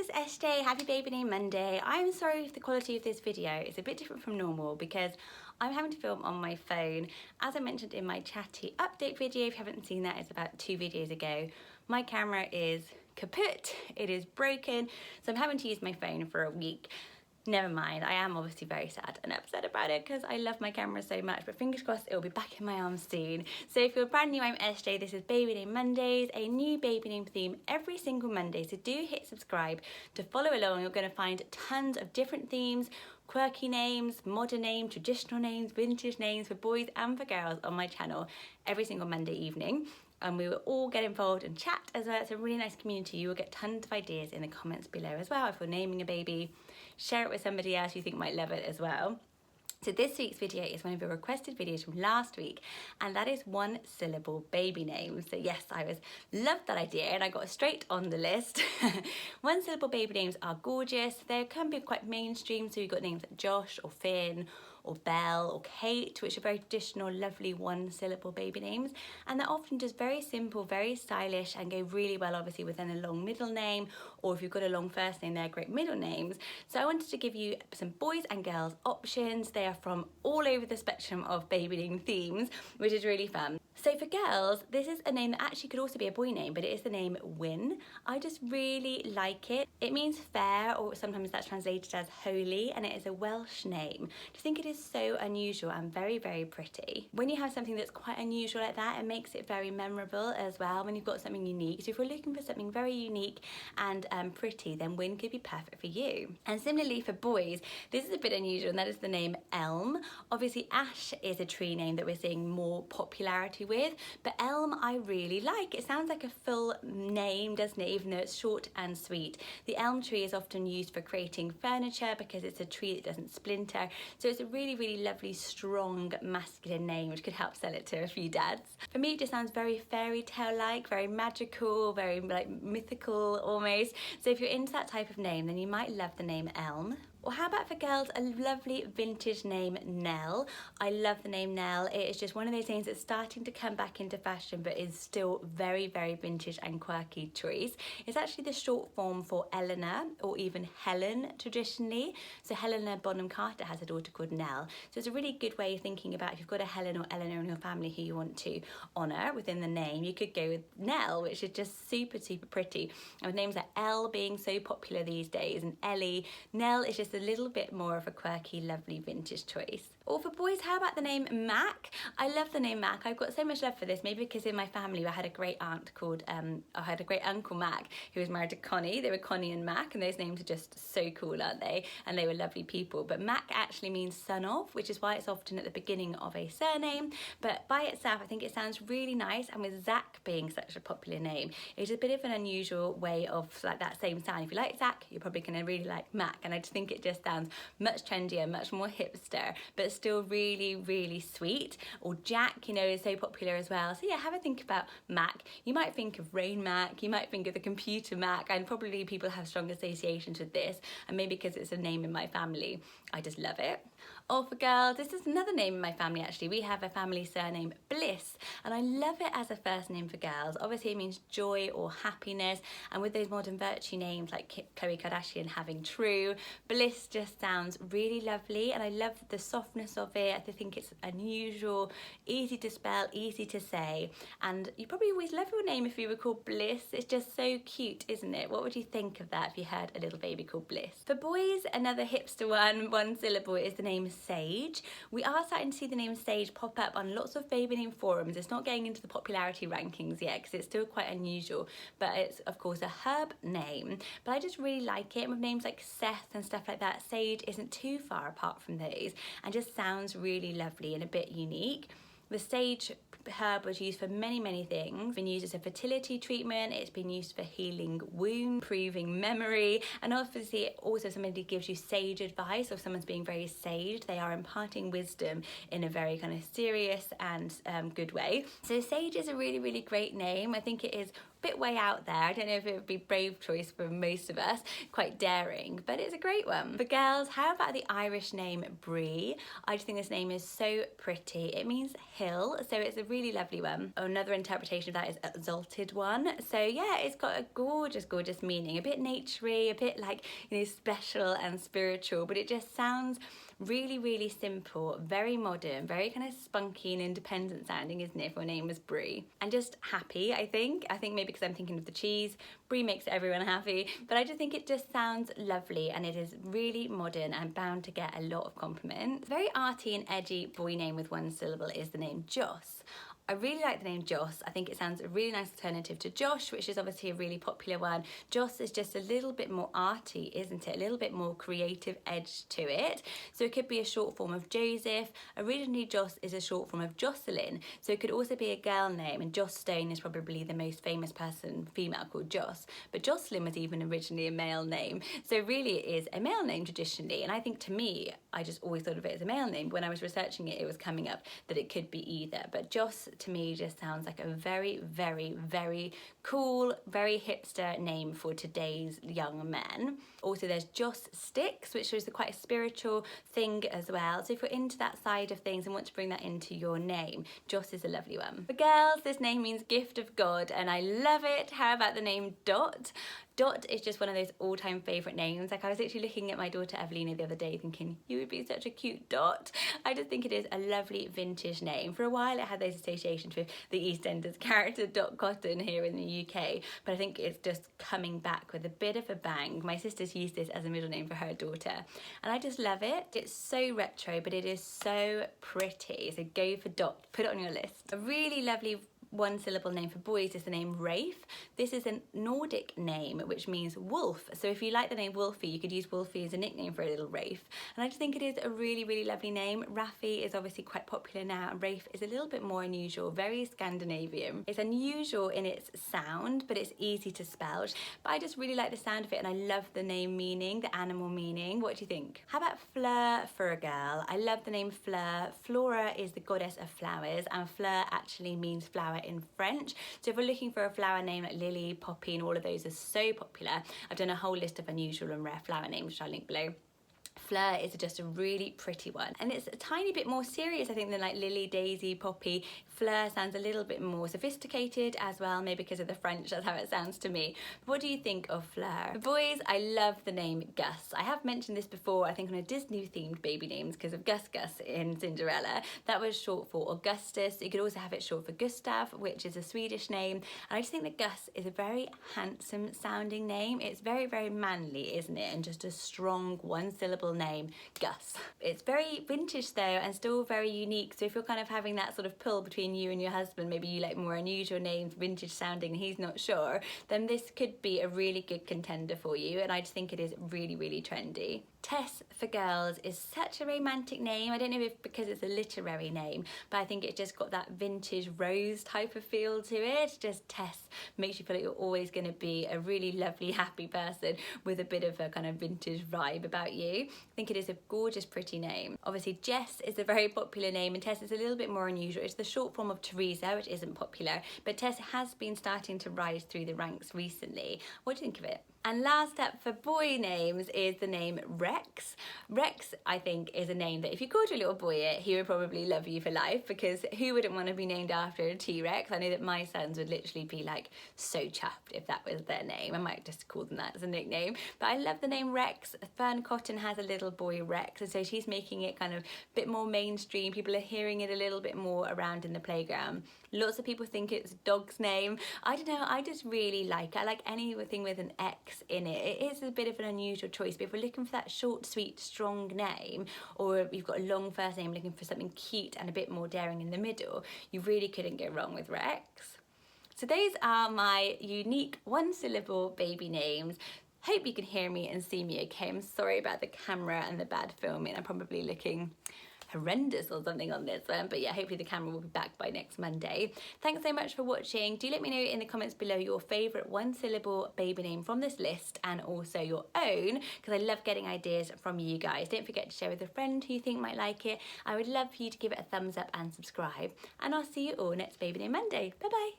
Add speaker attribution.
Speaker 1: it's SJ, happy baby name Monday. I'm sorry if the quality of this video is a bit different from normal because I'm having to film on my phone. As I mentioned in my chatty update video, if you haven't seen that, it's about 2 videos ago. My camera is kaput, it is broken, so I'm having to use my phone for a week. Never mind, I am obviously very sad and upset about it because I love my camera so much, but fingers crossed it'll be back in my arms soon. So if you're brand new, I'm SJ, this is Baby Name Mondays, a new baby name theme every single Monday, so do hit subscribe to follow along. You're going to find tons of different themes, quirky names, modern names, traditional names, vintage names for boys and for girls on my channel every single Monday evening. And we will all get involved and chat as well. It's a really nice community. You will get tons of ideas in the comments below as well. If you're naming a baby, share it with somebody else you think might love it as well. So this week's video is one of your requested videos from last week, and that is 1 syllable baby names. So yes, loved that idea and I got straight on the list. 1 syllable baby names are gorgeous. They can be quite mainstream, so you've got names like Josh or Finn or Belle or Kate, which are very traditional, lovely 1 syllable baby names. And they're often just very simple, very stylish, and go really well obviously within a long middle name, or if you've got a long first name, they're great middle names. So I wanted to give you some boys and girls options. They are from all over the spectrum of baby name themes, which is really fun. So for girls, this is a name that actually could also be a boy name, but it is the name Wyn. I just really like it. It means fair, or sometimes that's translated as holy, and it is a Welsh name. I think it is so unusual and very, very pretty. When you have something that's quite unusual like that, it makes it very memorable as well when you've got something unique. So if you're looking for something very unique and pretty, then Wyn could be perfect for you. And similarly for boys, this is a bit unusual, and that is the name Elm. Obviously Ash is a tree name that we're seeing more popularity with, but Elm I really like. It sounds like a full name, doesn't it, even though it's short and sweet. The elm tree is often used for creating furniture because it's a tree that doesn't splinter, so it's a really, really lovely, strong, masculine name which could help sell it to a few dads. For me, it just sounds very fairy tale like, very magical, very like mythical almost. So if you're into that type of name, then you might love the name Elm. Or how about for girls, a lovely vintage name, Nell. I love the name Nell. It is just one of those names that's starting to come back into fashion, but is still very, very vintage and quirky choice. It's actually the short form for Eleanor, or even Helen traditionally. So Helena Bonham Carter has a daughter called Nell. So it's a really good way of thinking about if you've got a Helen or Eleanor in your family who you want to honour within the name, you could go with Nell, which is just super, super pretty. And with names like Elle being so popular these days, and Ellie, Nell is just a little bit more of a quirky, lovely vintage choice. Or for boys, how about the name Mac? I love the name Mac. I've got so much love for this, maybe because in my family I had a great aunt called, I had a great uncle Mac who was married to Connie. They were Connie and Mac, and those names are just so cool, aren't they? And they were lovely people. But Mac actually means son of, which is why it's often at the beginning of a surname. But by itself, I think it sounds really nice, and with Zach being such a popular name, it's a bit of an unusual way of like that same sound. If you like Zach, you're probably going to really like Mac, and I just think it just sounds much trendier, much more hipster, but still really, really sweet. Or Jack, you know, is so popular as well. So yeah, have a think about Mac. You might think of Rain Mac, you might think of the computer Mac, and probably people have strong associations with this, and maybe because it's a name in my family, I just love it. Or for girls, this is another name in my family actually. We have a family surname Bliss, and I love it as a first name for girls. Obviously it means joy or happiness, and with those modern virtue names like Khloe Kardashian having True, Bliss just sounds really lovely, and I love the softness of it. I think it's unusual, easy to spell, easy to say, and you probably always love your name if you were called Bliss. It's just so cute, isn't it? What would you think of that if you had a little baby called Bliss? For boys, another hipster one syllable is the name Sage. We are starting to see the name Sage pop up on lots of baby name forums. It's not getting into the popularity rankings yet because it's still quite unusual, but it's of course a herb name. But I just really like it, and with names like Seth and stuff like that, Sage isn't too far apart from those and just sounds really lovely and a bit unique. The sage herb was used for many, many things. It's been used as a fertility treatment, it's been used for healing wounds, improving memory, and obviously also somebody gives you sage advice, or if someone's being very sage, they are imparting wisdom in a very kind of serious and good way. So Sage is a really, really great name. I think it is bit way out there. I don't know if it would be brave choice for most of us, quite daring, but it's a great one. For girls, how about the Irish name Bree? I just think this name is so pretty. It means hill, so it's a really lovely one. Another interpretation of that is exalted one. So yeah, it's got a gorgeous, gorgeous meaning, a bit naturey, a bit like, you know, special and spiritual, but it just sounds really, really simple, very modern, very kind of spunky and independent sounding, isn't it, if your name was Brie? And just happy, I think. I think maybe because I'm thinking of the cheese, Brie makes everyone happy, but I just think it just sounds lovely, and it is really modern and bound to get a lot of compliments. Very arty and edgy boy name with one syllable is the name Joss. I really like the name Joss. I think it sounds a really nice alternative to Josh, which is obviously a really popular one. Joss is just a little bit more arty, isn't it? A little bit more creative edge to it. So it could be a short form of Joseph. Originally, Joss is a short form of Jocelyn. So it could also be a girl name, and Joss Stone is probably the most famous person, female, called Joss. But Jocelyn was even originally a male name. So really it is a male name traditionally. And I think, to me, I just always thought of it as a male name. When I was researching it, it was coming up that it could be either. But Joss, to me, just sounds like a very, very, very cool, very hipster name for today's young men. Also, there's Joss Sticks, which is quite a spiritual thing as well. So if you're into that side of things and want to bring that into your name, Joss is a lovely one. For girls, this name means gift of God, and I love it. How about the name Dot? Dot is just one of those all-time favourite names. Like, I was actually looking at my daughter Evelina the other day thinking, you would be such a cute Dot. I just think it is a lovely vintage name. For a while it had those associations with the EastEnders character Dot Cotton here in the UK, but I think it's just coming back with a bit of a bang. My sister's used this as a middle name for her daughter, and I just love it. It's so retro, but it is so pretty. So go for Dot, put it on your list. A really lovely one syllable name for boys is the name Rafe. This is a Nordic name which means wolf. So if you like the name Wolfie, you could use Wolfie as a nickname for a little Rafe. And I just think it is a really, really lovely name. Raffi is obviously quite popular now, and Rafe is a little bit more unusual, very Scandinavian. It's unusual in its sound, but it's easy to spell. But I just really like the sound of it, and I love the name meaning, the animal meaning. What do you think? How about Fleur for a girl? I love the name Fleur. Flora is the goddess of flowers, and Fleur actually means flower in French. So if we're looking for a flower name like lily, poppy, and all of those are so popular, I've done a whole list of unusual and rare flower names, which I'll link below. Fleur is just a really pretty one, and it's a tiny bit more serious, I think, than like lily, daisy, poppy. Fleur sounds a little bit more sophisticated as well, maybe because of the French, that's how it sounds to me. But what do you think of Fleur? For boys, I love the name Gus. I have mentioned this before, I think, on a Disney themed baby names because of Gus in Cinderella. That was short for Augustus. You could also have it short for Gustav, which is a Swedish name. And I just think that Gus is a very handsome sounding name. It's very, very manly, isn't it? And just a strong one syllable name, Gus. It's very vintage though, and still very unique. So if you're kind of having that sort of pull between you and your husband, maybe you like more unusual names, vintage sounding, and he's not sure, then this could be a really good contender for you. And I just think it is really, really trendy. Tess for girls is such a romantic name. I don't know if because it's a literary name, but I think it's just got that vintage rose type of feel to it. Just Tess makes you feel like you're always going to be a really lovely, happy person with a bit of a kind of vintage vibe about you. I think it is a gorgeous, pretty name. Obviously, Jess is a very popular name, and Tess is a little bit more unusual. It's the short form of Teresa, which isn't popular, but Tess has been starting to rise through the ranks recently. What do you think of it? And last up for boy names is the name Rex. Rex, I think, is a name that if you called your little boy it, he would probably love you for life, because who wouldn't want to be named after a T-Rex? I know that my sons would literally be like so chuffed if that was their name. I might just call them that as a nickname. But I love the name Rex. Fern Cotton has a little boy Rex, and so she's making it kind of a bit more mainstream. People are hearing it a little bit more around in the playground. Lots of people think it's a dog's name. I don't know, I just really like it. I like anything with an X in it. It is a bit of an unusual choice, but if we're looking for that short, sweet, strong name, or you've got a long first name looking for something cute and a bit more daring in the middle, you really couldn't go wrong with Rex. So those are my unique one-syllable baby names. Hope you can hear me and see me okay. I'm sorry about the camera and the bad filming. I'm probably looking horrendous or something on this one, but yeah, hopefully the camera will be back by next Monday. Thanks so much for watching. Do let me know in the comments below your favourite one-syllable baby name from this list, and also your own, because I love getting ideas from you guys. Don't forget to share with a friend who you think might like it. I would love for you to give it a thumbs up and subscribe, and I'll see you all next Baby Name Monday. Bye bye.